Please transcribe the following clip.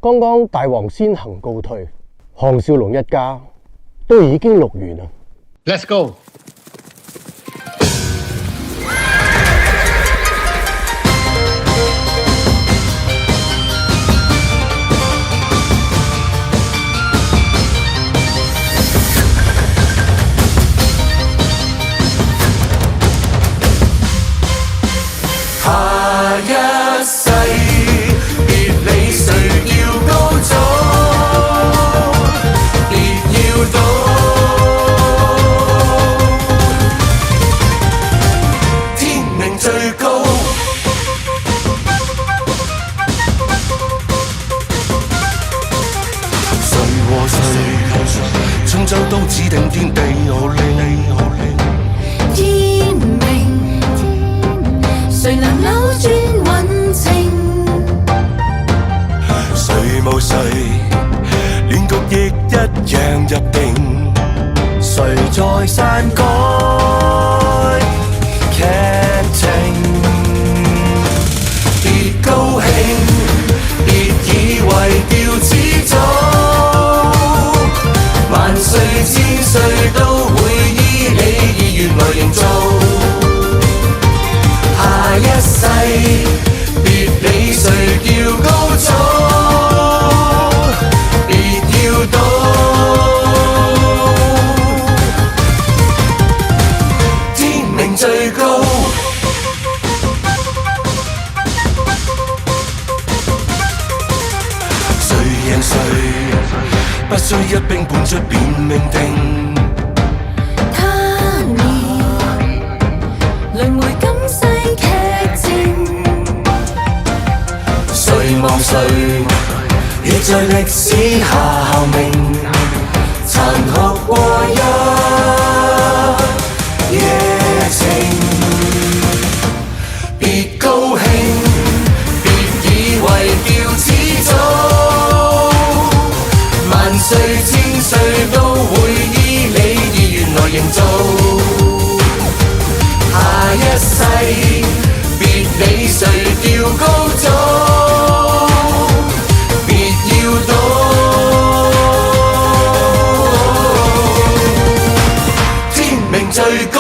剛剛大王先行告退，項少龍一家都已經錄完啦。Let's go。下一世別理誰要高祖，別要賭，天命最高。誰和誰，春秋都指定天地號令。天命，誰能扭轉運程？誰無誰，亂局亦一樣入定。誰在篡改劇情？別高興，別以為調始祖，萬歲千歲都會依你意願來營造。下一世別理誰叫高祖，別要賭，天命最高。誰贏誰，不需一兵半出便命定。他年輪迴今世劇情，誰望誰，亦在歷史下效命，殘酷過一夜情。別高興，別以為調始祖，萬歲千歲都會依你意願來營造。下一世別理誰叫高祖，別要賭，天命最高。